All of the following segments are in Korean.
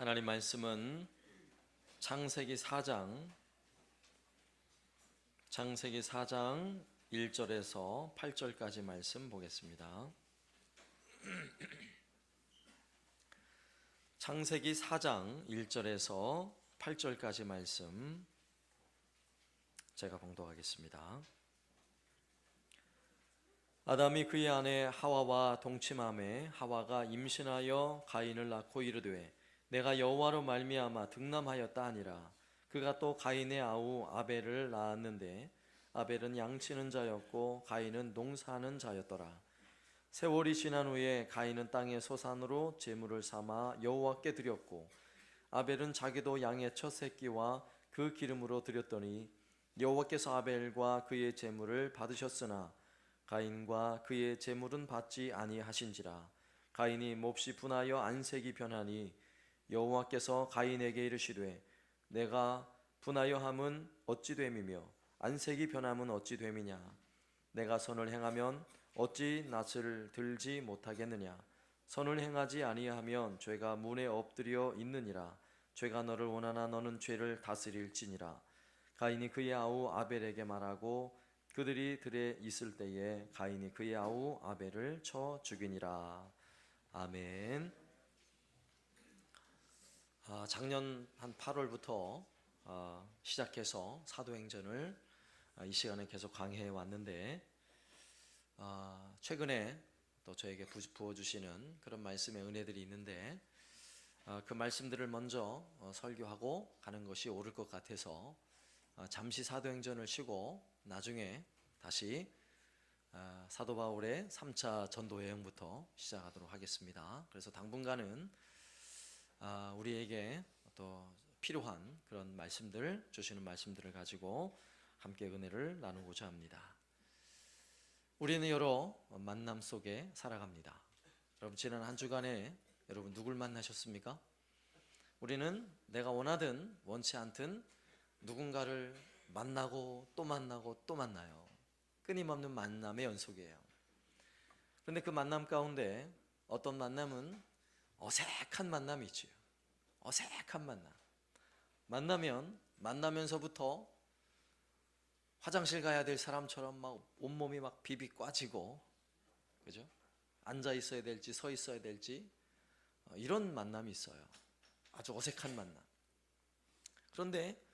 하나님 말씀은 창세기 4장 1절에서 8절까지 말씀 보겠습니다. 창세기 4장 1절에서 8절까지 말씀 제가 봉독하겠습니다. 아담이 그의 아내 하와와 동침하매 하와가 임신하여 가인을 낳고 이르되 내가 여호와로 말미암아 등남하였다 하니라. 그가 또 가인의 아우 아벨을 낳았는데 아벨은 양치는 자였고 가인은 농사하는 자였더라. 세월이 지난 후에 가인은 땅의 소산으로 제물을 삼아 여호와께 드렸고 아벨은 자기도 양의 첫 새끼와 그 기름으로 드렸더니 여호와께서 아벨과 그의 제물을 받으셨으나 가인과 그의 제물은 받지 아니하신지라. 가인이 몹시 분하여 안색이 변하니 여호와께서 가인에게 이르시되 내가 분하여 함은 어찌 됨이며 안색이 변함은 어찌 됨이냐. 내가 선을 행하면 어찌 낯을 들지 못하겠느냐. 선을 행하지 아니하면 죄가 문에 엎드려 있느니라. 죄가 너를 원하나 너는 죄를 다스릴지니라. 가인이 그의 아우 아벨에게 말하고 그들이 들에 있을 때에 가인이 그의 아우 아벨을 쳐 죽이니라. 아멘. 작년 한 8월부터 시작해서 사도행전을 이 시간에 계속 강해해 왔는데 최근에 또 저에게 부어주시는 그런 말씀의 은혜들이 있는데 그 말씀들을 먼저 설교하고 가는 것이 옳을 것 같아서 잠시 사도행전을 쉬고 나중에 다시 사도 바울의 3차 전도 여행부터 시작하도록 하겠습니다. 그래서 당분간은 우리에게 또 필요한 그런 말씀들, 주시는 말씀들을 가지고 함께 은혜를 나누고자 합니다. 우리는 여러 만남 속에 살아갑니다. 여러분 지난 한 주간에 여러분 누굴 만나셨습니까? 우리는 내가 원하든 원치 않든 누군가를 만나고 또 만나고 또 만나요. 끊임없는 만남의 연속이에요. 그런데 그 만남 가운데 어떤 만남은 어색한 만남이 있죠. 어색한 만남. 만나면서부터 화장실 가야 될 사람처럼 막 온몸이 막 비비 꽈지고, 그죠? 앉아 있어야 될지 서 있어야 될지 이런 만남이 있어요. 아주 어색한 만남. 그런데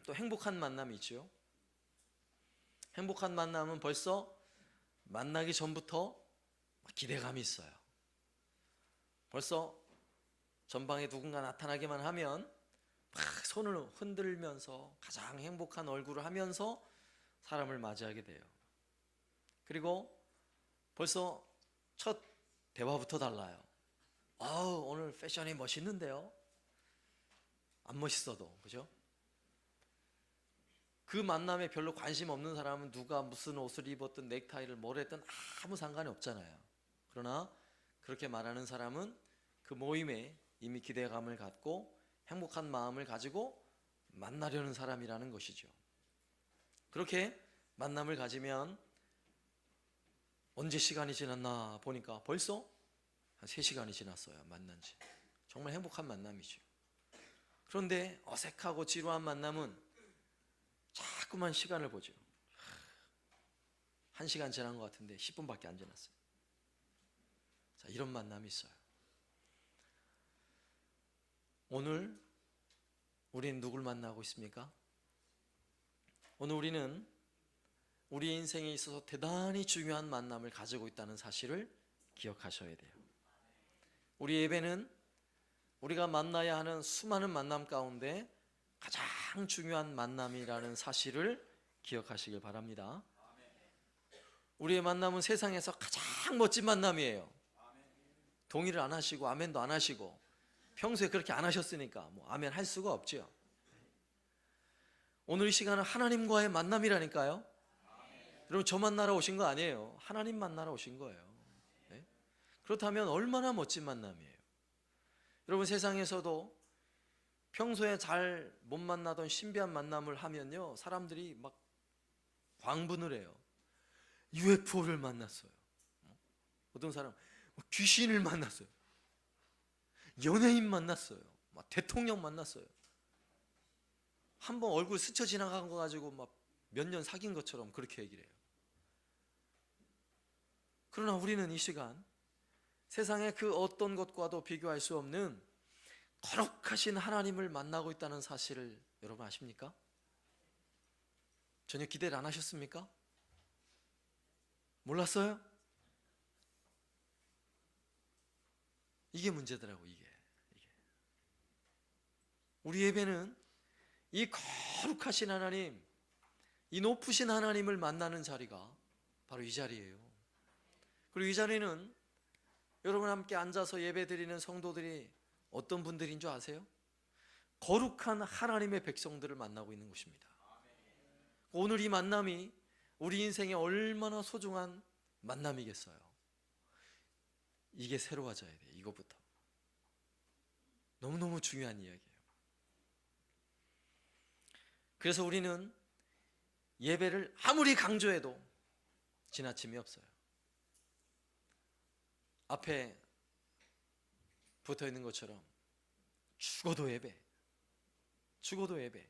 또 행복한 만남이 있죠. 행복한 만남은 벌써 만나기 전부터 기대감이 있어요. 벌써 전방에 누군가 나타나기만 하면 막 손을 흔들면서 가장 행복한 얼굴을 하면서 사람을 맞이하게 돼요. 그리고 벌써 첫 대화부터 달라요. 오늘 패션이 멋있는데요. 안 멋있어도, 그죠? 그 만남에 별로 관심 없는 사람은 누가 무슨 옷을 입었든 넥타이를 뭘 했든 아무 상관이 없잖아요. 그러나 그렇게 말하는 사람은 그 모임에 이미 기대감을 갖고 행복한 마음을 가지고 만나려는 사람이라는 것이죠. 그렇게 만남을 가지면 언제 시간이 지났나 보니까 벌써 한 3시간이 지났어요. 만난 지. 정말 행복한 만남이죠. 그런데 어색하고 지루한 만남은 자꾸만 시간을 보죠. 1시간 지난 것 같은데 10분밖에 안 지났어요. 자, 이런 만남이 있어요. 오늘 우리는 누굴 만나고 있습니까? 오늘 우리는 우리 인생에 있어서 대단히 중요한 만남을 가지고 있다는 사실을 기억하셔야 돼요. 우리 예배는 우리가 만나야 하는 수많은 만남 가운데 가장 중요한 만남이라는 사실을 기억하시길 바랍니다. 우리의 만남은 세상에서 가장 멋진 만남이에요. 동의를 안 하시고 아멘도 안 하시고 평소에 그렇게 안 하셨으니까 아멘 할 수가 없죠. 오늘 이 시간은 하나님과의 만남이라니까요. 여러분 저 만나러 오신 거 아니에요. 하나님 만나러 오신 거예요. 네? 그렇다면 얼마나 멋진 만남이에요. 여러분 세상에서도 평소에 잘 못 만나던 신비한 만남을 하면요 사람들이 막 광분을 해요. UFO를 만났어요. 어떤 사람 귀신을 만났어요. 연예인 만났어요. 막 대통령 만났어요. 한번 얼굴 스쳐 지나간 거 가지고 막 몇 년 사귄 것처럼 그렇게 얘기를 해요. 그러나 우리는 이 시간 세상의 그 어떤 것과도 비교할 수 없는 거룩하신 하나님을 만나고 있다는 사실을 여러분 아십니까? 전혀 기대를 안 하셨습니까? 몰랐어요? 이게 문제더라고. 이게 우리 예배는 이 거룩하신 하나님, 이 높으신 하나님을 만나는 자리가 바로 이 자리예요. 그리고 이 자리는 여러분 함께 앉아서 예배드리는 성도들이 어떤 분들인 줄 아세요? 거룩한 하나님의 백성들을 만나고 있는 곳입니다. 오늘 이 만남이 우리 인생에 얼마나 소중한 만남이겠어요. 이게 새로워져야 돼요. 이것부터 너무너무 중요한 이야기예요. 그래서 우리는 예배를 아무리 강조해도 지나침이 없어요. 앞에 붙어 있는 것처럼 죽어도 예배, 죽어도 예배,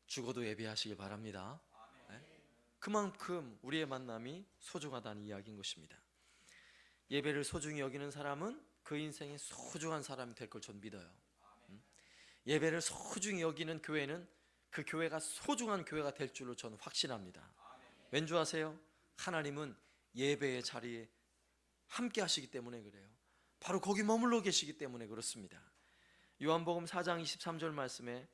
죽어도 예배하시길 바랍니다. 네? 그만큼 우리의 만남이 소중하다는 이야기인 것입니다. 예배를 소중히 여기는 사람은 그 인생의 소중한 사람이 될 걸 전 믿어요. 예배를 소중히 여기는 교회는 그 교회가 소중한 교회가 될 줄로 저는 확신합니다. 왠지 아세요? 하나님은 예배의 자리에 함께 하시기 때문에 그래요. 바로 거기 머물러 계시기 때문에 그렇습니다. 요한복음 4장 23절 말씀에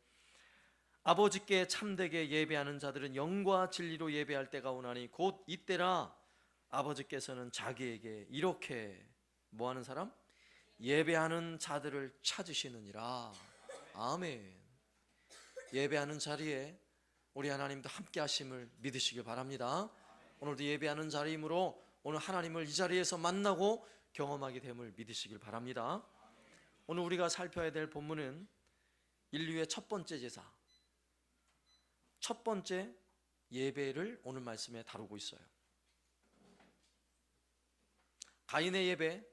아버지께 참되게 예배하는 자들은 영과 진리로 예배할 때가 오나니 곧 이때라 아버지께서는 자기에게 이렇게 뭐하는 사람? 예배하는 자들을 찾으시느니라. 아멘. 예배하는 자리에 우리 하나님도 함께 하심을 믿으시길 바랍니다. 오늘도 예배하는 자리이므로 오늘 하나님을 이 자리에서 만나고 경험하게 됨을 믿으시길 바랍니다. 오늘 우리가 살펴야 될 본문은 인류의 첫 번째 제사, 첫 번째 예배를 오늘 말씀에 다루고 있어요. 가인의 예배.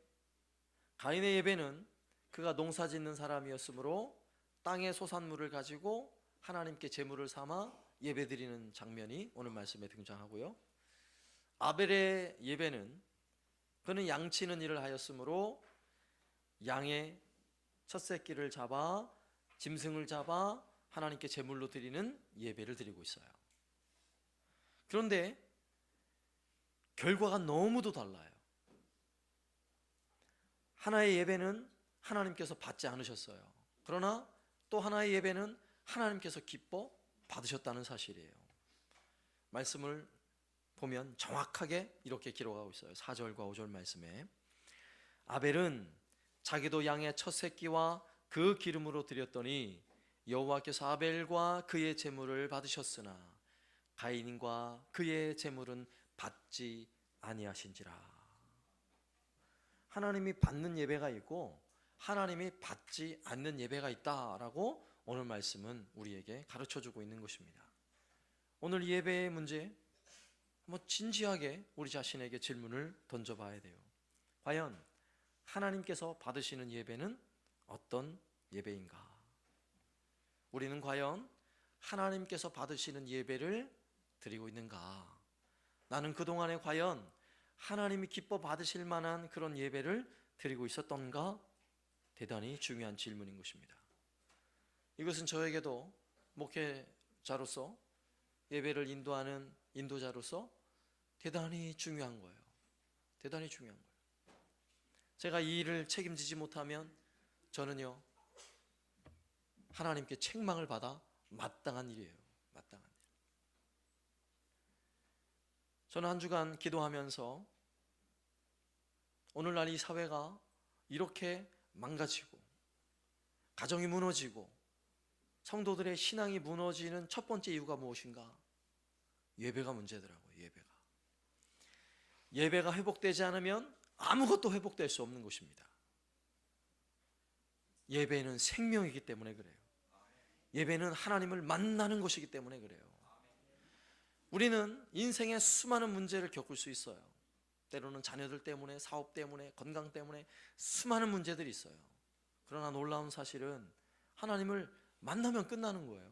가인의 예배는 그가 농사 짓는 사람이었으므로 땅의 소산물을 가지고 하나님께 제물을 삼아 예배드리는 장면이 오늘 말씀에 등장하고요. 아벨의 예배는 그는 양치는 일을 하였으므로 양의 첫 새끼를 잡아 짐승을 잡아 하나님께 제물로 드리는 예배를 드리고 있어요. 그런데 결과가 너무도 달라요. 하나의 예배는 하나님께서 받지 않으셨어요. 그러나 또 하나의 예배는 하나님께서 기뻐 받으셨다는 사실이에요. 말씀을 보면 정확하게 이렇게 기록하고 있어요. 4절과 5절 말씀에 아벨은 자기도 양의 첫 새끼와 그 기름으로 드렸더니 여호와께서 아벨과 그의 제물을 받으셨으나 가인과 그의 제물은 받지 아니하신지라. 하나님이 받는 예배가 있고 하나님이 받지 않는 예배가 있다라고 오늘 말씀은 우리에게 가르쳐주고 있는 것입니다. 오늘 예배의 문제 한번 진지하게 우리 자신에게 질문을 던져봐야 돼요. 과연 하나님께서 받으시는 예배는 어떤 예배인가? 우리는 과연 하나님께서 받으시는 예배를 드리고 있는가? 나는 그동안에 과연 하나님이 기뻐 받으실 만한 그런 예배를 드리고 있었던가? 대단히 중요한 질문인 것입니다. 이것은 저에게도 목회자로서 예배를 인도하는 인도자로서 대단히 중요한 거예요. 대단히 중요한 거예요. 제가 이 일을 책임지지 못하면 저는요 하나님께 책망을 받아 마땅한 일이에요. 마땅한 일. 저는 한 주간 기도하면서 오늘날 이 사회가 이렇게 망가지고 가정이 무너지고 성도들의 신앙이 무너지는 첫 번째 이유가 무엇인가? 예배가 문제더라고요. 예배가 회복되지 않으면 아무것도 회복될 수 없는 것입니다. 예배는 생명이기 때문에 그래요. 예배는 하나님을 만나는 것이기 때문에 그래요. 우리는 인생에 수많은 문제를 겪을 수 있어요. 때로는 자녀들 때문에, 사업 때문에, 건강 때문에 수많은 문제들이 있어요. 그러나 놀라운 사실은 하나님을 만나면 끝나는 거예요.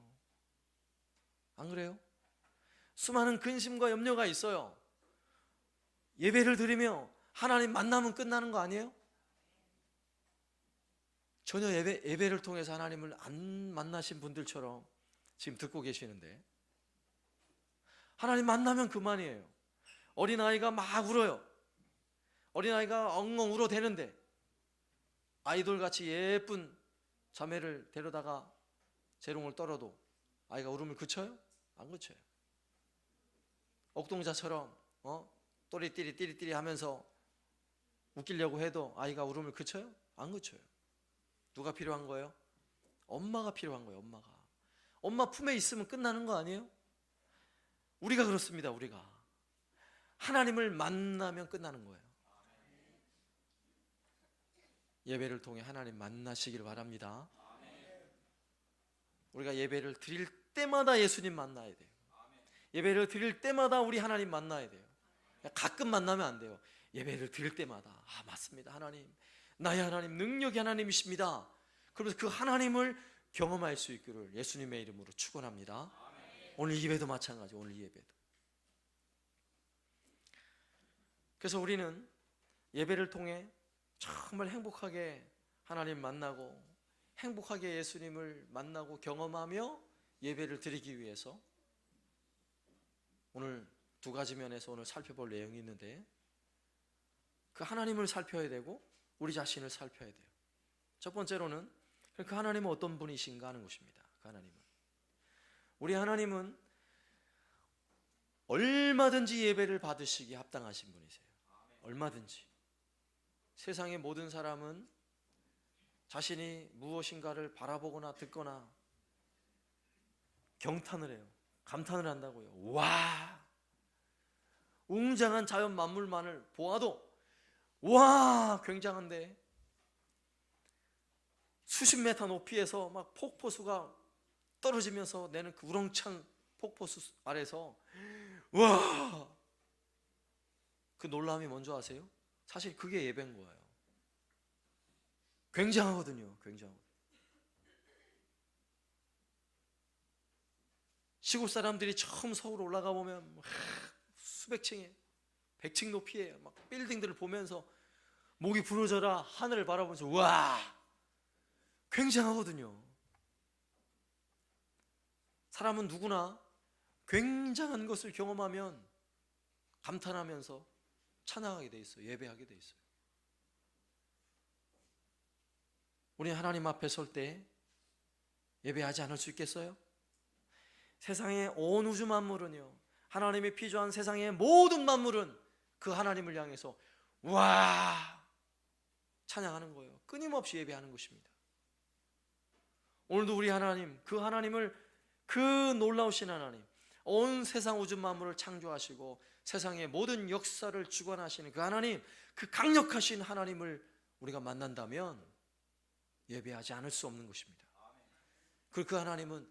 안 그래요? 수많은 근심과 염려가 있어요. 예배를 드리며 하나님 만나면 끝나는 거 아니에요? 전혀 예배를 통해서 하나님을 안 만나신 분들처럼 지금 듣고 계시는데, 하나님 만나면 그만이에요. 어린아이가 막 울어요. 어린아이가 엉엉 울어대는데 아이돌같이 예쁜 자매를 데려다가 재롱을 떨어도 아이가 울음을 그쳐요? 안 그쳐요. 옥동자처럼 또리띠리 띠리띠리 하면서 웃기려고 해도 아이가 울음을 그쳐요? 안 그쳐요. 누가 필요한 거예요? 엄마가 필요한 거예요. 엄마 품에 있으면 끝나는 거 아니에요? 우리가 그렇습니다. 우리가 하나님을 만나면 끝나는 거예요. 예배를 통해 하나님 만나시길 바랍니다. 우리가 예배를 드릴 때마다 예수님 만나야 돼요. 예배를 드릴 때마다 우리 하나님 만나야 돼요. 가끔 만나면 안 돼요. 예배를 드릴 때마다 맞습니다. 하나님, 나의 하나님, 능력의 하나님이십니다. 그러면서 그 하나님을 경험할 수 있기를 예수님의 이름으로 축원합니다. 오늘 예배도 마찬가지. 오늘 예배도. 그래서 우리는 예배를 통해 정말 행복하게 하나님 만나고 행복하게 예수님을 만나고 경험하며 예배를 드리기 위해서 오늘 두 가지 면에서 오늘 살펴볼 내용이 있는데, 그 하나님을 살펴야 되고 우리 자신을 살펴야 돼요. 첫 번째로는 그 하나님은 어떤 분이신가 하는 것입니다. 그 하나님은, 우리 하나님은 얼마든지 예배를 받으시기에 합당하신 분이세요. 얼마든지. 세상의 모든 사람은 자신이 무엇인가를 바라보거나 듣거나 경탄을 해요. 감탄을 한다고요. 와, 웅장한 자연 만물만을 보아도 와, 굉장한데, 수십 메타 높이에서 막 폭포수가 떨어지면서 내는 그 우렁찬 폭포수 아래서 와, 그 놀라움이 뭔지 아세요? 사실 그게 예배인 거예요. 굉장하거든요. 굉장하거든요. 시골 사람들이 처음 서울 올라가 보면 수백 층에 100층 높이에 막 빌딩들을 보면서 목이 부러져라 하늘을 바라보면서 와, 굉장하거든요. 사람은 누구나 굉장한 것을 경험하면 감탄하면서 찬양하게 돼 있어요. 예배하게 돼 있어요. 우리 하나님 앞에 설 때 예배하지 않을 수 있겠어요? 세상의 온 우주 만물은요, 하나님이 피조한 세상의 모든 만물은 그 하나님을 향해서 와, 찬양하는 거예요. 끊임없이 예배하는 것입니다. 오늘도 우리 하나님, 그 하나님을, 그 놀라우신 하나님, 온 세상 우주 만물을 창조하시고 세상의 모든 역사를 주관하시는 그 하나님, 그 강력하신 하나님을 우리가 만난다면 예배하지 않을 수 없는 것입니다. 그리고 그 하나님은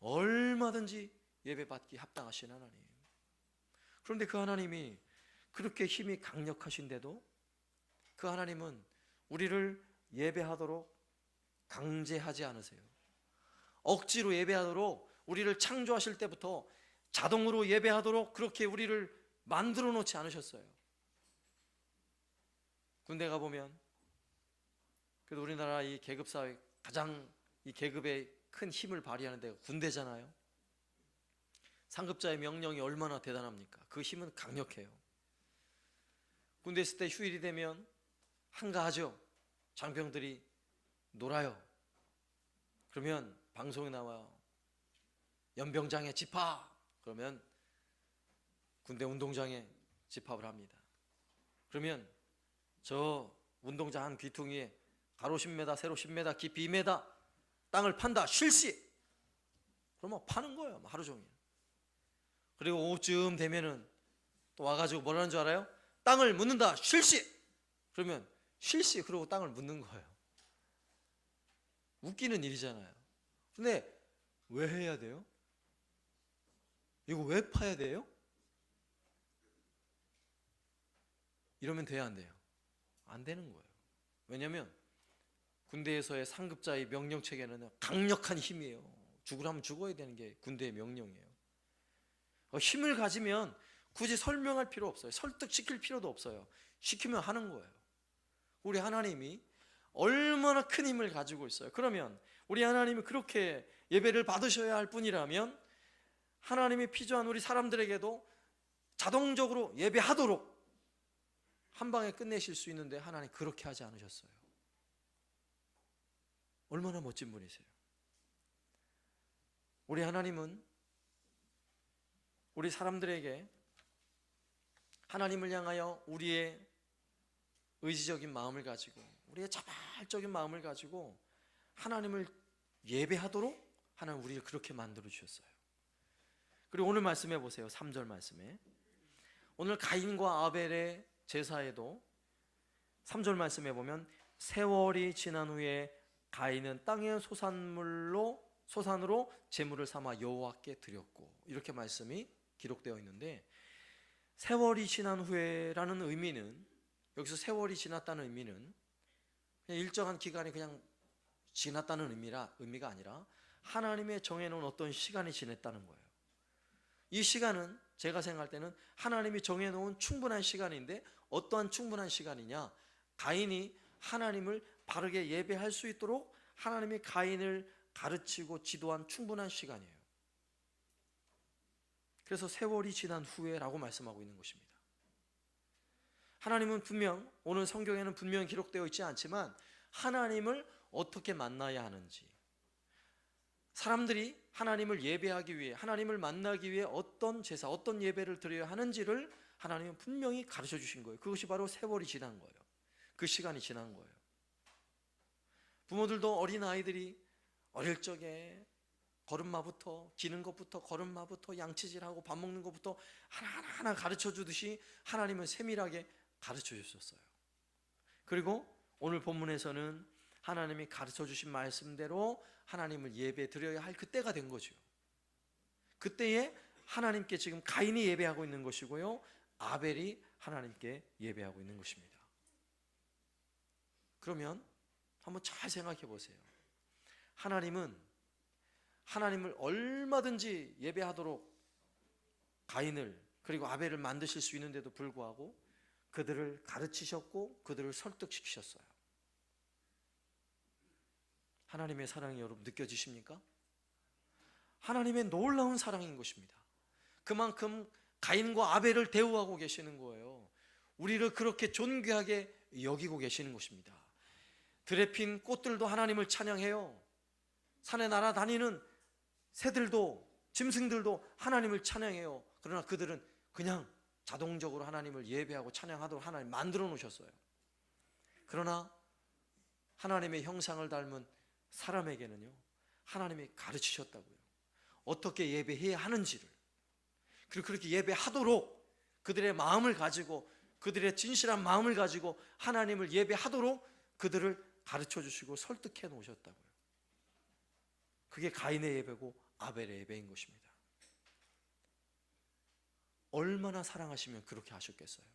얼마든지 예배받기 합당하신 하나님. 그런데 그 하나님이 그렇게 힘이 강력하신데도 그 하나님은 우리를 예배하도록 강제하지 않으세요. 억지로 예배하도록, 우리를 창조하실 때부터 자동으로 예배하도록 그렇게 우리를 만들어 놓지 않으셨어요. 군대 가보면, 그래도 우리나라 이 계급사회 가장 이 계급에 큰 힘을 발휘하는 데가 군대잖아요. 상급자의 명령이 얼마나 대단합니까? 그 힘은 강력해요. 군대 있을 때 휴일이 되면 한가하죠. 장병들이 놀아요. 그러면 방송에 나와요. 연병장에 집합! 그러면 군대 운동장에 집합을 합니다. 그러면 저 운동장 한 귀퉁이에 가로 10m, 세로 10m, 깊이 2m 땅을 판다. 실시! 그러면 파는 거예요. 하루 종일. 그리고 오후쯤 되면은 또 와가지고 뭐라는 줄 알아요? 땅을 묻는다. 실시! 그러면 실시! 그러고 땅을 묻는 거예요. 웃기는 일이잖아요. 근데 왜 해야 돼요? 이거 왜 파야 돼요? 이러면 돼야 안 돼요? 안 되는 거예요. 왜냐하면 군대에서의 상급자의 명령체계는 강력한 힘이에요. 죽으라면 죽어야 되는 게 군대의 명령이에요. 힘을 가지면 굳이 설명할 필요 없어요. 설득시킬 필요도 없어요. 시키면 하는 거예요. 우리 하나님이 얼마나 큰 힘을 가지고 있어요. 그러면 우리 하나님이 그렇게 예배를 받으셔야 할 뿐이라면 하나님이 피조한 우리 사람들에게도 자동적으로 예배하도록 한 방에 끝내실 수 있는데 하나님 그렇게 하지 않으셨어요. 얼마나 멋진 분이세요. 우리 하나님은 우리 사람들에게 하나님을 향하여 우리의 의지적인 마음을 가지고 우리의 자발적인 마음을 가지고 하나님을 예배하도록 하나님 우리를 그렇게 만들어 주셨어요. 그리고 오늘 말씀해 보세요. 3절 말씀에 오늘 가인과 아벨의 제사에도 3절 말씀해 보면 세월이 지난 후에 가인은 땅의 소산으로 제물을 삼아 여호와께 드렸고, 이렇게 말씀이 기록되어 있는데, 세월이 지난 후에라는 의미는, 여기서 세월이 지났다는 의미는 그냥 일정한 기간이 그냥 지났다는 의미가 아니라 하나님의 정해놓은 어떤 시간이 지났다는 거예요. 이 시간은 제가 생각할 때는 하나님이 정해놓은 충분한 시간인데, 어떠한 충분한 시간이냐, 가인이 하나님을 바르게 예배할 수 있도록 하나님이 가인을 가르치고 지도한 충분한 시간이에요. 그래서 세월이 지난 후에라고 말씀하고 있는 것입니다. 하나님은 분명, 오늘 성경에는 분명히 기록되어 있지 않지만 하나님을 어떻게 만나야 하는지, 사람들이 하나님을 예배하기 위해, 하나님을 만나기 위해 어떤 제사, 어떤 예배를 드려야 하는지를 하나님은 분명히 가르쳐 주신 거예요. 그것이 바로 세월이 지난 거예요. 그 시간이 지난 거예요. 부모들도 어린 아이들이 어릴 적에 걸음마부터, 기는 것부터, 걸음마부터, 양치질하고 밥 먹는 것부터 하나하나 가르쳐 주듯이 하나님은 세밀하게 가르쳐 주셨어요. 그리고 오늘 본문에서는 하나님이 가르쳐 주신 말씀대로 하나님을 예배 드려야 할 그때가 된 거죠. 그때에 하나님께 지금 가인이 예배하고 있는 것이고요, 아벨이 하나님께 예배하고 있는 것입니다. 그러면 한번 잘 생각해 보세요. 하나님은 하나님을 얼마든지 예배하도록 가인을 그리고 아벨을 만드실 수 있는데도 불구하고 그들을 가르치셨고 그들을 설득시키셨어요. 하나님의 사랑이 여러분 느껴지십니까? 하나님의 놀라운 사랑인 것입니다. 그만큼 가인과 아벨을 대우하고 계시는 거예요. 우리를 그렇게 존귀하게 여기고 계시는 것입니다. 들에 핀 꽃들도 하나님을 찬양해요. 산에 날아다니는 새들도, 짐승들도 하나님을 찬양해요. 그러나 그들은 그냥 자동적으로 하나님을 예배하고 찬양하도록 하나님 만들어 놓으셨어요. 그러나 하나님의 형상을 닮은 사람에게는요, 하나님이 가르치셨다고요. 어떻게 예배해야 하는지를. 그리고 그렇게 예배하도록 그들의 마음을 가지고, 그들의 진실한 마음을 가지고 하나님을 예배하도록 그들을 가르쳐 주시고 설득해 놓으셨다고요. 그게 가인의 예배고 아벨의 예배인 것입니다. 얼마나 사랑하시면 그렇게 하셨겠어요.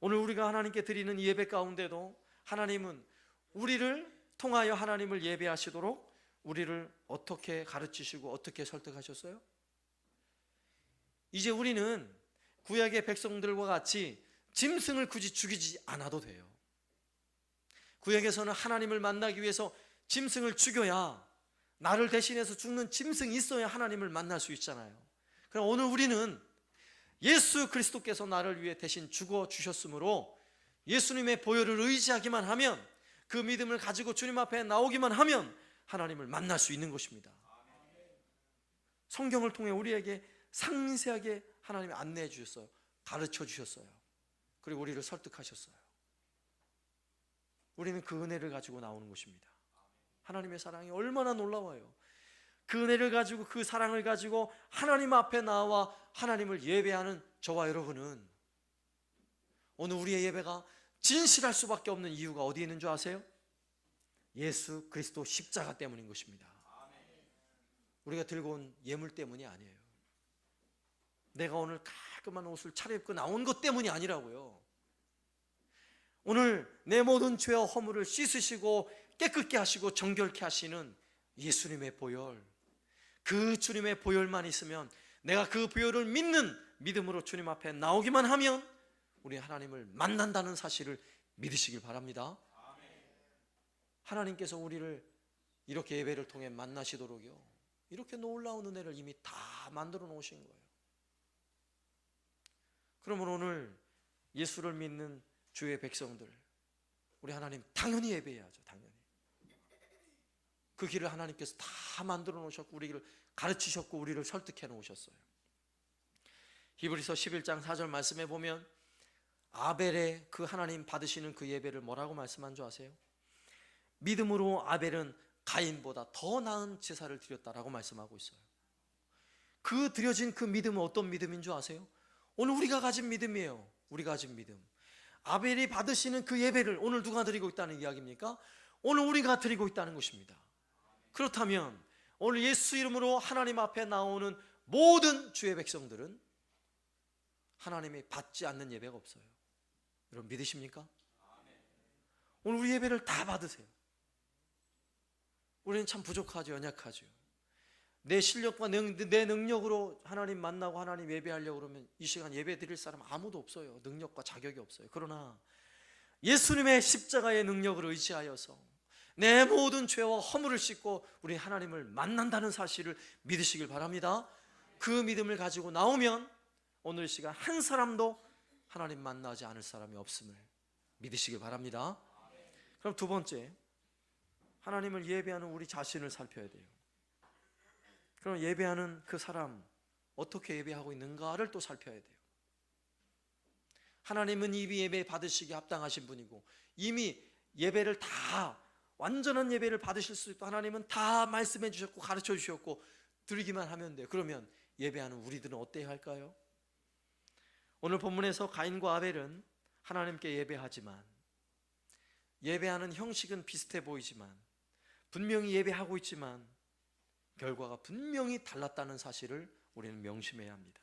오늘 우리가 하나님께 드리는 이 예배 가운데도 하나님은 우리를 통하여 하나님을 예배하시도록 우리를 어떻게 가르치시고 어떻게 설득하셨어요? 이제 우리는 구약의 백성들과 같이 짐승을 굳이 죽이지 않아도 돼요. 구약에서는 하나님을 만나기 위해서 짐승을 죽여야, 나를 대신해서 죽는 짐승이 있어야 하나님을 만날 수 있잖아요. 그럼 오늘 우리는 예수 그리스도께서 나를 위해 대신 죽어 주셨으므로 예수님의 보혈을 의지하기만 하면, 그 믿음을 가지고 주님 앞에 나오기만 하면 하나님을 만날 수 있는 것입니다. 성경을 통해 우리에게 상세하게 하나님이 안내해 주셨어요. 가르쳐 주셨어요. 그리고 우리를 설득하셨어요. 우리는 그 은혜를 가지고 나오는 것입니다. 하나님의 사랑이 얼마나 놀라워요. 그 은혜를 가지고, 그 사랑을 가지고 하나님 앞에 나와 하나님을 예배하는 저와 여러분은, 오늘 우리의 예배가 진실할 수밖에 없는 이유가 어디에 있는 줄 아세요? 예수 그리스도 십자가 때문인 것입니다. 우리가 들고 온 예물 때문이 아니에요. 내가 오늘 깔끔한 옷을 차려입고 나온 것 때문이 아니라고요. 오늘 내 모든 죄와 허물을 씻으시고 깨끗게 하시고 정결케 하시는 예수님의 보혈, 그 주님의 보혈만 있으면, 내가 그 보혈을 믿는 믿음으로 주님 앞에 나오기만 하면 우리 하나님을 만난다는 사실을 믿으시길 바랍니다. 하나님께서 우리를 이렇게 예배를 통해 만나시도록요, 이렇게 놀라운 은혜를 이미 다 만들어 놓으신 거예요. 그러면 오늘 예수를 믿는 주의 백성들, 우리 하나님 당연히 예배해야죠. 당연히 그 길을 하나님께서 다 만들어 놓으셨고 우리를 가르치셨고 우리를 설득해 놓으셨어요. 히브리서 11장 4절 말씀에 보면 아벨의 그 하나님 받으시는 그 예배를 뭐라고 말씀한 줄 아세요? 믿음으로 아벨은 가인보다 더 나은 제사를 드렸다라고 말씀하고 있어요. 그 드려진 그 믿음은 어떤 믿음인 줄 아세요? 오늘 우리가 가진 믿음이에요. 우리가 가진 믿음. 아벨이 받으시는 그 예배를 오늘 누가 드리고 있다는 이야기입니까? 오늘 우리가 드리고 있다는 것입니다. 그렇다면 오늘 예수 이름으로 하나님 앞에 나오는 모든 주의 백성들은 하나님이 받지 않는 예배가 없어요. 여러분 믿으십니까? 오늘 우리 예배를 다 받으세요. 우리는 참 부족하죠. 연약하죠. 내 실력과 내 능력으로 하나님 만나고 하나님 예배하려고 그러면 이 시간 예배 드릴 사람 아무도 없어요. 능력과 자격이 없어요. 그러나 예수님의 십자가의 능력을 의지하여서 내 모든 죄와 허물을 씻고 우리 하나님을 만난다는 사실을 믿으시길 바랍니다. 그 믿음을 가지고 나오면 오늘 시간 한 사람도 하나님 만나지 않을 사람이 없음을 믿으시길 바랍니다. 그럼 두 번째, 하나님을 예배하는 우리 자신을 살펴야 돼요. 그럼 예배하는 그 사람 어떻게 예배하고 있는가를 또 살펴야 돼요. 하나님은 이미 예배 받으시기 합당하신 분이고 이미 예배를 다 완전한 예배를 받으실 수 있고 하나님은 다 말씀해 주셨고 가르쳐 주셨고 드리기만 하면 돼요. 그러면 예배하는 우리들은 어때야 할까요? 오늘 본문에서 가인과 아벨은 하나님께 예배하지만 예배하는 형식은 비슷해 보이지만 분명히 예배하고 있지만 결과가 분명히 달랐다는 사실을 우리는 명심해야 합니다.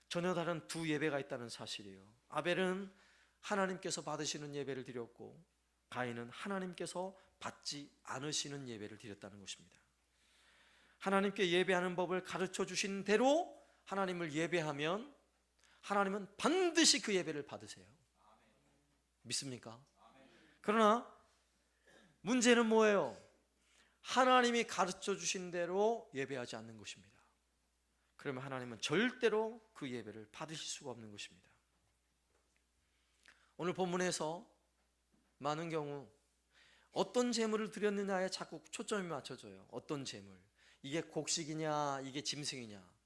전혀 다른 두 예배가 있다는 사실이에요. 아벨은 하나님께서 받으시는 예배를 드렸고 가인은 하나님께서 받지 않으시는 예배를 드렸다는 것입니다. 하나님께 예배하는 법을 가르쳐 주신 대로 하나님을 예배하면 하나님은 반드시 그 예배를 받으세요. 믿습니까? 그러나 문제는 뭐예요? 하나님이 가르쳐 주신 대로 예배하지 않는 것입니다. 그러면 하나님은 절대로 그 예배를 받으실 수가 없는 것입니다. 오늘 본문에서 많은 경우 어떤 제물을 드렸느냐에 자꾸 초점이 맞춰져요. 어떤 제물, 이게 곡식이냐 이게 짐승이냐.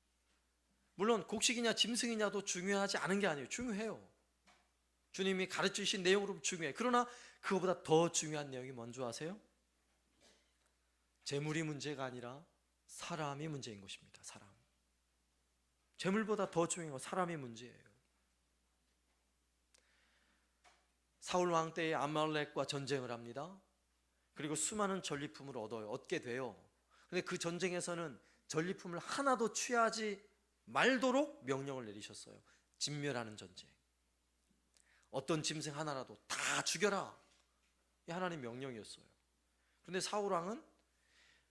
물론 곡식이냐 짐승이냐도 중요하지 않은 게 아니에요. 중요해요. 주님이 가르치신 내용으로 중요해요. 그러나 그거보다 더 중요한 내용이 뭔지 아세요? 제물이 문제가 아니라 사람이 문제인 것입니다. 사람. 제물보다 더 중요한 건 사람이 문제예요. 사울 왕 때에 아말렉과 전쟁을 합니다. 그리고 수많은 전리품을 얻게 돼요. 그런데 그 전쟁에서는 전리품을 하나도 취하지 말도록 명령을 내리셨어요. 진멸하는 전쟁. 어떤 짐승 하나라도 다 죽여라. 이 하나님 명령이었어요. 그런데 사울 왕은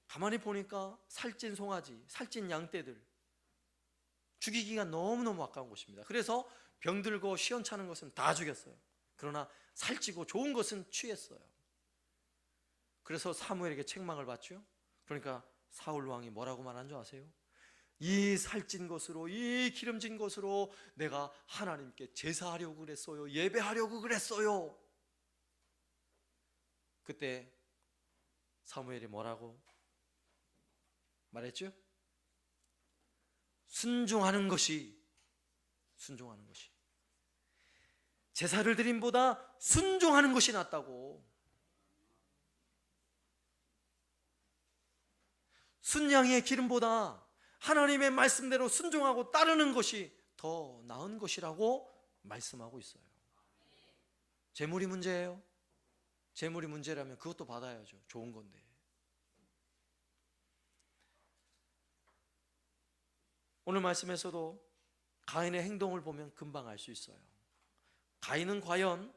가만히 보니까 살찐 송아지, 살찐 양떼들 죽이기가 너무너무 아까운 것입니다. 그래서 병들고 시원찮은 것은 다 죽였어요. 그러나 살찌고 좋은 것은 취했어요. 그래서 사무엘에게 책망을 받죠. 그러니까 사울 왕이 뭐라고 말한 줄 아세요? 이 살찐 것으로, 이 기름진 것으로 내가 하나님께 제사하려고 그랬어요. 예배하려고 그랬어요. 그때 사무엘이 뭐라고 말했죠? 순종하는 것이 제사를 드림보다 순종하는 것이 낫다고. 순양의 기름보다 하나님의 말씀대로 순종하고 따르는 것이 더 나은 것이라고 말씀하고 있어요. 재물이 문제예요? 재물이 문제라면 그것도 받아야죠. 좋은 건데. 오늘 말씀에서도 가인의 행동을 보면 금방 알 수 있어요. 가인은 과연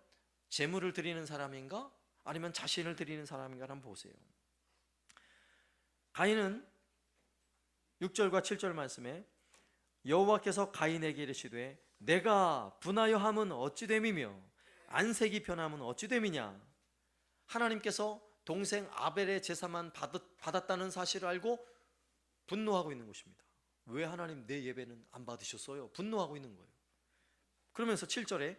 제물을 드리는 사람인가 아니면 자신을 드리는 사람인가 한번 보세요. 가인은 6절과 7절 말씀에 여호와께서 가인에게 이르시되 내가 분하여 함은 어찌 됨이며 안색이 변함은 어찌 됨이냐. 하나님께서 동생 아벨의 제사만 받았다는 사실을 알고 분노하고 있는 것입니다. 왜 하나님 내 예배는 안 받으셨어요? 분노하고 있는 거예요. 그러면서 7절에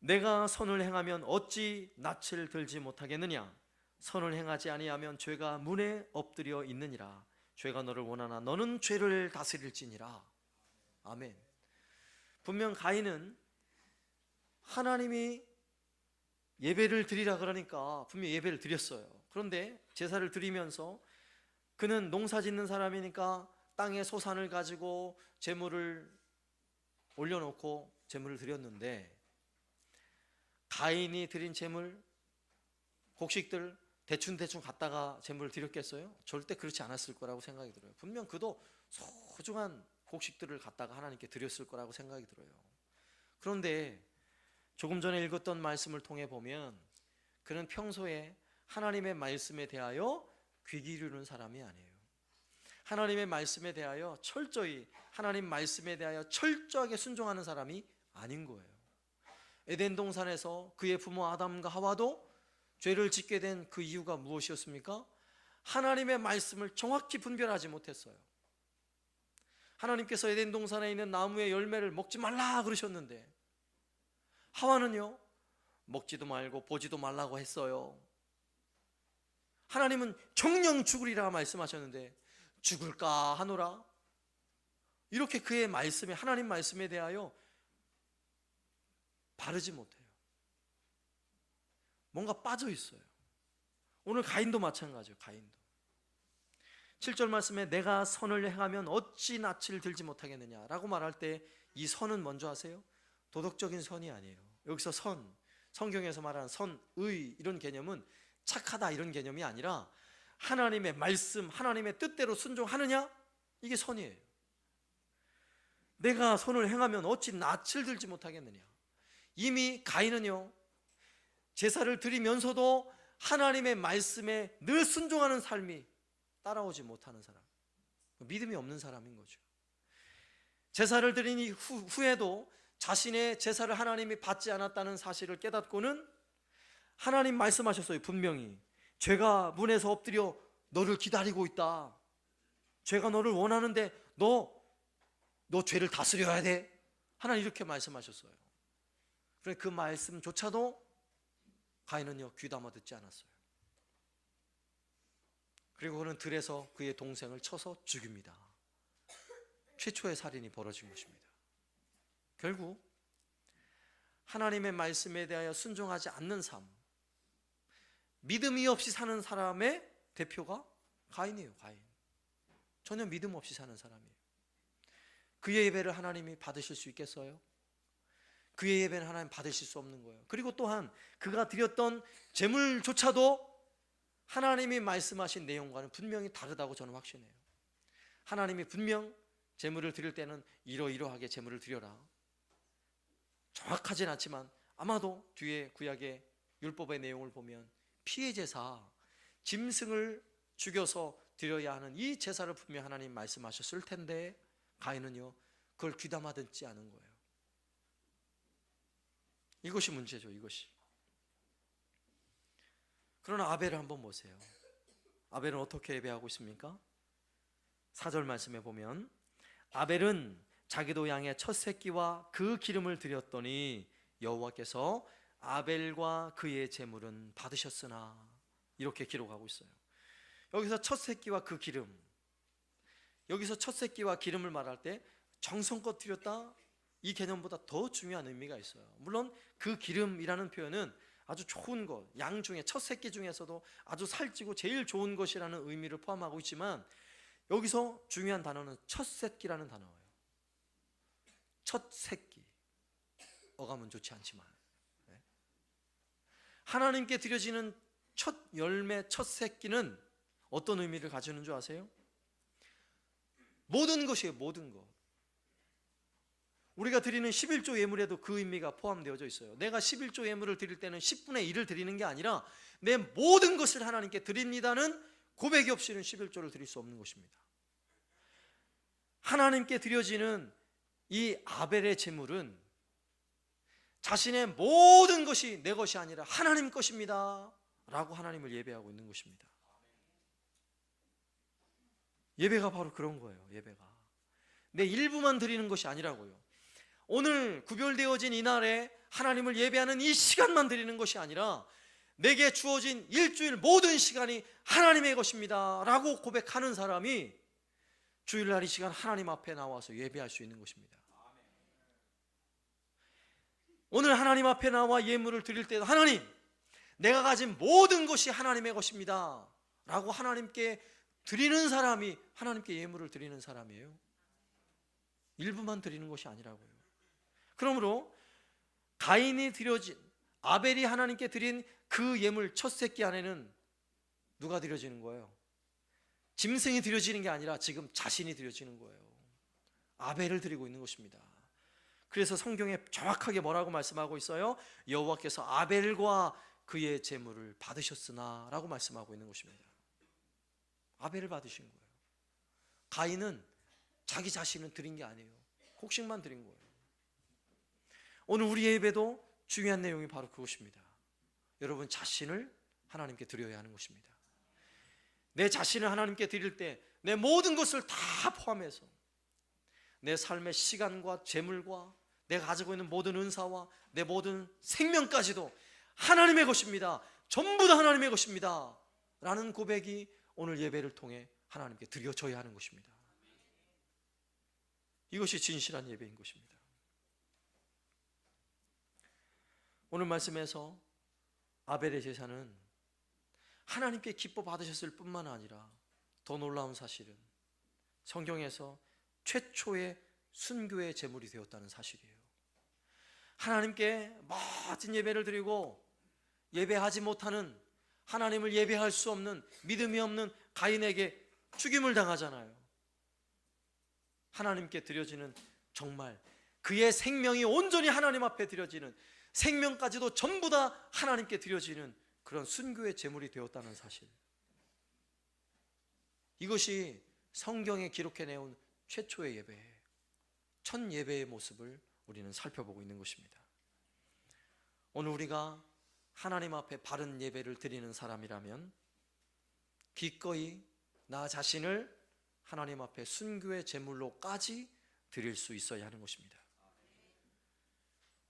내가 선을 행하면 어찌 낯을 들지 못하겠느냐. 선을 행하지 아니하면 죄가 문에 엎드려 있느니라. 죄가 너를 원하나 너는 죄를 다스릴지니라. 아멘. 분명 가인은 하나님이 예배를 드리라 그러니까 분명 예배를 드렸어요. 그런데 제사를 드리면서 그는 농사 짓는 사람이니까 땅의 소산을 가지고 제물을 올려놓고 제물을 드렸는데, 가인이 드린 제물, 곡식들 대충 갖다가 제물을 드렸겠어요? 절대 그렇지 않았을 거라고 생각이 들어요. 분명 그도 소중한 곡식들을 갖다가 하나님께 드렸을 거라고 생각이 들어요. 그런데 조금 전에 읽었던 말씀을 통해 보면 그는 평소에 하나님의 말씀에 대하여 귀 기르는 사람이 아니에요. 하나님의 말씀에 대하여 하나님 말씀에 대하여 철저하게 순종하는 사람이 아닌 거예요. 에덴 동산에서 그의 부모 아담과 하와도 죄를 짓게 된 그 이유가 무엇이었습니까? 하나님의 말씀을 정확히 분별하지 못했어요. 하나님께서 에덴 동산에 있는 나무의 열매를 먹지 말라 그러셨는데 하와는요, 먹지도 말고 보지도 말라고 했어요. 하나님은 정령 죽으리라 말씀하셨는데 죽을까 하노라. 이렇게 그의 말씀에, 하나님 말씀에 대하여 바르지 못해요. 뭔가 빠져 있어요. 오늘 가인도 마찬가지예요. 가인도 7절 말씀에 내가 선을 행하면 어찌 낯을 들지 못하겠느냐라고 말할 때 이 선은 먼저 아세요? 도덕적인 선이 아니에요. 여기서 선, 성경에서 말하는 선의 이런 개념은 착하다 이런 개념이 아니라 하나님의 말씀, 하나님의 뜻대로 순종하느냐, 이게 선이에요. 내가 선을 행하면 어찌 낯을 들지 못하겠느냐. 이미 가인은요, 제사를 드리면서도 하나님의 말씀에 늘 순종하는 삶이 따라오지 못하는 사람, 믿음이 없는 사람인 거죠. 제사를 드린 후에도 자신의 제사를 하나님이 받지 않았다는 사실을 깨닫고는 하나님 말씀하셨어요. 분명히 죄가 문에서 엎드려 너를 기다리고 있다. 죄가 너를 원하는데 너 죄를 다스려야 돼. 하나님 이렇게 말씀하셨어요. 그런데 그 말씀조차도 가인은요, 귀담아 듣지 않았어요. 그리고 그는 들에서 그의 동생을 쳐서 죽입니다. 최초의 살인이 벌어진 것입니다. 결국 하나님의 말씀에 대하여 순종하지 않는 삶, 믿음이 없이 사는 사람의 대표가 가인이에요. 가인. 전혀 믿음 없이 사는 사람이에요. 그의 예배를 하나님이 받으실 수 있겠어요? 그의 예배는 하나님 받으실 수 없는 거예요. 그리고 또한 그가 드렸던 제물조차도 하나님이 말씀하신 내용과는 분명히 다르다고 저는 확신해요. 하나님이 분명 제물을 드릴 때는 이러이러하게 제물을 드려라, 정확하진 않지만 아마도 뒤에 구약의 율법의 내용을 보면 피의 제사, 짐승을 죽여서 드려야 하는 이 제사를 분명 하나님 말씀하셨을 텐데 가인은요, 그걸 귀담아 듣지 않은 거예요. 이것이 문제죠. 이것이. 그러나 아벨을 한번 보세요. 아벨은 어떻게 예배하고 있습니까? 4절 말씀에 보면 아벨은 자기도 양의 첫 새끼와 그 기름을 드렸더니 여호와께서 아벨과 그의 제물은 받으셨으나, 이렇게 기록하고 있어요. 여기서 첫 새끼와 그 기름, 여기서 첫 새끼와 기름을 말할 때 정성껏 드렸다, 이 개념보다 더 중요한 의미가 있어요. 물론 그 기름이라는 표현은 아주 좋은 것, 양 중에 첫 새끼 중에서도 아주 살찌고 제일 좋은 것이라는 의미를 포함하고 있지만 여기서 중요한 단어는 첫 새끼라는 단어예요. 첫 새끼. 어감은 좋지 않지만 하나님께 드려지는 첫 열매, 첫 새끼는 어떤 의미를 가지는 줄 아세요? 모든 것이에요. 모든 것. 우리가 드리는 11조 예물에도 그 의미가 포함되어져 있어요. 내가 11조 예물을 드릴 때는 10분의 1을 드리는 게 아니라 내 모든 것을 하나님께 드립니다는 고백이 없이는 11조를 드릴 수 없는 것입니다. 하나님께 드려지는 이 아벨의 제물은 자신의 모든 것이 내 것이 아니라 하나님 것입니다 라고 하나님을 예배하고 있는 것입니다. 예배가 바로 그런 거예요. 예배가 내 일부만 드리는 것이 아니라고요. 오늘 구별되어진 이날에 하나님을 예배하는 이 시간만 드리는 것이 아니라 내게 주어진 일주일 모든 시간이 하나님의 것입니다 라고 고백하는 사람이 주일날 이 시간 하나님 앞에 나와서 예배할 수 있는 것입니다. 오늘 하나님 앞에 나와 예물을 드릴 때도 하나님, 내가 가진 모든 것이 하나님의 것입니다 라고 하나님께 드리는 사람이 하나님께 예물을 드리는 사람이에요. 일부만 드리는 것이 아니라고요. 그러므로 가인이 드려진, 아벨이 하나님께 드린 그 예물 첫 새끼 안에는 누가 드려지는 거예요? 짐승이 드려지는 게 아니라 지금 자신이 드려지는 거예요. 아벨을 드리고 있는 것입니다. 그래서 성경에 정확하게 뭐라고 말씀하고 있어요? 여호와께서 아벨과 그의 제물을 받으셨으나 라고 말씀하고 있는 것입니다. 아벨을 받으신 거예요. 가인은 자기 자신을 드린 게 아니에요. 곡식만 드린 거예요. 오늘 우리의 예배도 중요한 내용이 바로 그것입니다. 여러분 자신을 하나님께 드려야 하는 것입니다. 내 자신을 하나님께 드릴 때 내 모든 것을 다 포함해서 내 삶의 시간과 재물과 내가 가지고 있는 모든 은사와 내 모든 생명까지도 하나님의 것입니다. 전부 다 하나님의 것입니다 라는 고백이 오늘 예배를 통해 하나님께 드려져야 하는 것입니다. 이것이 진실한 예배인 것입니다. 오늘 말씀에서 아벨의 제사는 하나님께 기뻐 받으셨을 뿐만 아니라 더 놀라운 사실은 성경에서 최초의 순교의 제물이 되었다는 사실이에요. 하나님께 멋진 예배를 드리고 예배하지 못하는, 하나님을 예배할 수 없는, 믿음이 없는 가인에게 죽임을 당하잖아요. 하나님께 드려지는, 정말 그의 생명이 온전히 하나님 앞에 드려지는, 생명까지도 전부 다 하나님께 드려지는 그런 순교의 제물이 되었다는 사실, 이것이 성경에 기록해내온 최초의 예배, 첫 예배의 모습을 우리는 살펴보고 있는 것입니다. 오늘 우리가 하나님 앞에 바른 예배를 드리는 사람이라면 기꺼이 나 자신을 하나님 앞에 순교의 제물로까지 드릴 수 있어야 하는 것입니다.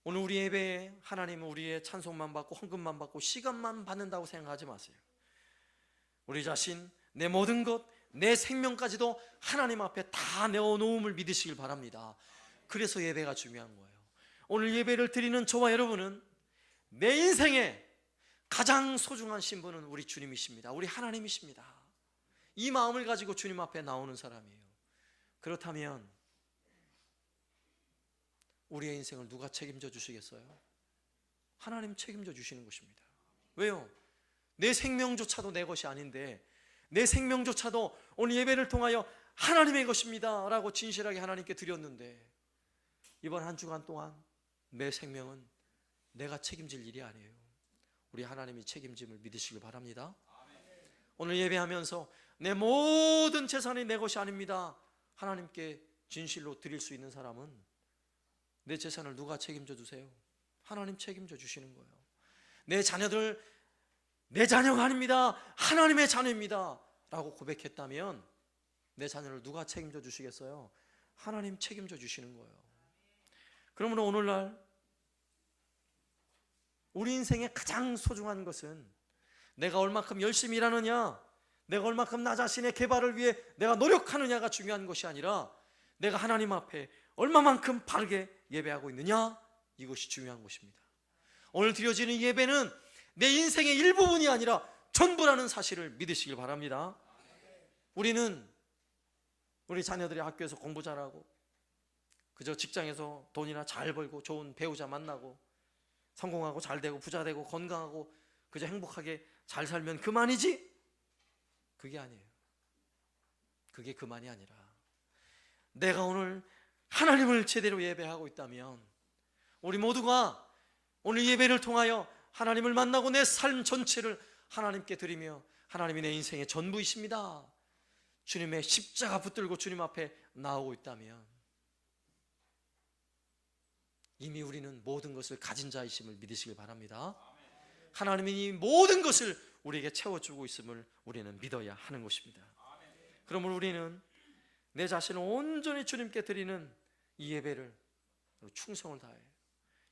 오늘 우리 예배에 하나님은 우리의 찬송만 받고 헌금만 받고 시간만 받는다고 생각하지 마세요. 우리 자신, 내 모든 것, 내 생명까지도 하나님 앞에 다 내어놓음을 믿으시길 바랍니다. 그래서 예배가 중요한 거예요. 오늘 예배를 드리는 저와 여러분은 내 인생에 가장 소중한 신분은 우리 주님이십니다. 우리 하나님이십니다. 이 마음을 가지고 주님 앞에 나오는 사람이에요. 그렇다면 우리의 인생을 누가 책임져 주시겠어요? 하나님 책임져 주시는 것입니다. 왜요? 내 생명조차도 내 것이 아닌데, 내 생명조차도 오늘 예배를 통하여 하나님의 것입니다 라고 진실하게 하나님께 드렸는데, 이번 한 주간 동안 내 생명은 내가 책임질 일이 아니에요. 우리 하나님이 책임짐을 믿으시길 바랍니다. 오늘 예배하면서 내 모든 재산이 내 것이 아닙니다, 하나님께 진실로 드릴 수 있는 사람은 내 재산을 누가 책임져 주세요? 하나님 책임져 주시는 거예요. 내 자녀들 내 자녀가 아닙니다, 하나님의 자녀입니다 라고 고백했다면 내 자녀를 누가 책임져 주시겠어요? 하나님 책임져 주시는 거예요. 그러므로 오늘날 우리 인생의 가장 소중한 것은 내가 얼마큼 열심히 일하느냐, 내가 얼마큼 나 자신의 개발을 위해 내가 노력하느냐가 중요한 것이 아니라 내가 하나님 앞에 얼마만큼 바르게 예배하고 있느냐, 이것이 중요한 것입니다. 오늘 드려지는 예배는 내 인생의 일부분이 아니라 전부라는 사실을 믿으시길 바랍니다. 우리는 우리 자녀들이 학교에서 공부 잘하고 그저 직장에서 돈이나 잘 벌고 좋은 배우자 만나고 성공하고 잘 되고 부자 되고 건강하고 그저 행복하게 잘 살면 그만이지? 그게 아니에요. 그게 그만이 아니라 내가 오늘 하나님을 제대로 예배하고 있다면 우리 모두가 오늘 예배를 통하여 하나님을 만나고 내 삶 전체를 하나님께 드리며 하나님이 내 인생의 전부이십니다, 주님의 십자가 붙들고 주님 앞에 나오고 있다면 이미 우리는 모든 것을 가진 자이심을 믿으시길 바랍니다. 하나님이 이 모든 것을 우리에게 채워주고 있음을 우리는 믿어야 하는 것입니다. 그러므로 우리는 내 자신을 온전히 주님께 드리는 이 예배를 충성을 다해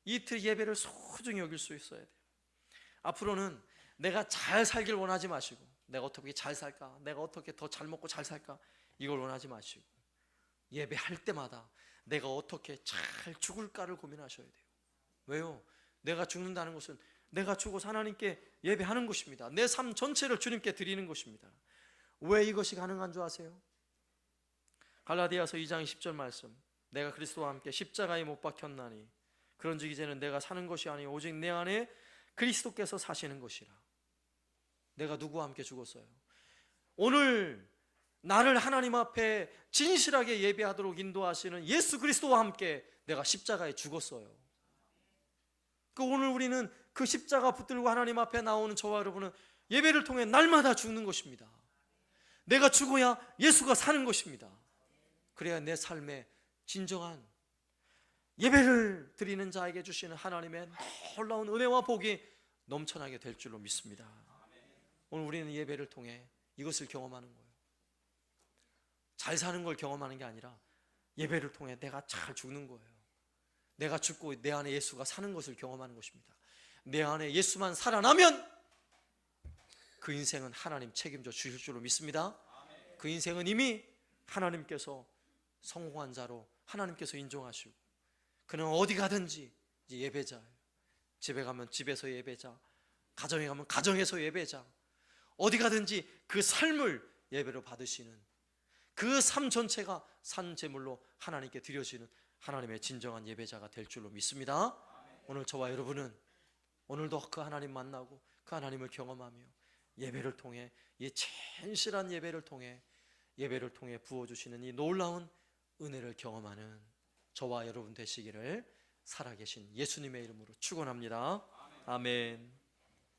이틀 예배를 소중히 여길 수 있어야 돼요. 앞으로는 내가 잘 살길 원하지 마시고 내가 어떻게 잘 살까, 내가 어떻게 더 잘 먹고 잘 살까, 이걸 원하지 마시고 예배할 때마다 내가 어떻게 잘 죽을까를 고민하셔야 돼요. 왜요? 내가 죽는다는 것은 내가 죽어서 하나님께 예배하는 것입니다. 내 삶 전체를 주님께 드리는 것입니다. 왜 이것이 가능한 줄 아세요? 갈라디아서 2장 10절 말씀, 내가 그리스도와 함께 십자가에 못 박혔나니 그런즉 이제는 내가 사는 것이 아니 오직 내 안에 그리스도께서 사시는 것이라. 내가 누구와 함께 죽었어요? 오늘 나를 하나님 앞에 진실하게 예배하도록 인도하시는 예수 그리스도와 함께 내가 십자가에 죽었어요. 오늘 우리는 그 십자가 붙들고 하나님 앞에 나오는 저와 여러분은 예배를 통해 날마다 죽는 것입니다. 내가 죽어야 예수가 사는 것입니다. 그래야 내 삶에 진정한 예배를 드리는 자에게 주시는 하나님의 놀라운 은혜와 복이 넘쳐나게 될 줄로 믿습니다. 오늘 우리는 예배를 통해 이것을 경험하는 거예요. 잘 사는 걸 경험하는 게 아니라 예배를 통해 내가 잘 죽는 거예요. 내가 죽고 내 안에 예수가 사는 것을 경험하는 것입니다. 내 안에 예수만 살아나면 그 인생은 하나님 책임져 주실 줄로 믿습니다. 그 인생은 이미 하나님께서 성공한 자로 하나님께서 인정하시고 그는 어디 가든지 이제 예배자예요. 집에 가면 집에서 예배자, 가정에 가면 가정에서 예배자, 어디 가든지 그 삶을 예배로 받으시는 그 삶 전체가 산 제물로 하나님께 드려지는 하나님의 진정한 예배자가 될 줄로 믿습니다. 오늘 저와 여러분은 오늘도 그 하나님 만나고 그 하나님을 경험하며 예배를 통해 이 진실한 예배를 통해 부어주시는 이 놀라운 은혜를 경험하는 저와 여러분 되시기를 살아계신 예수님의 이름으로 축원합니다. 아멘.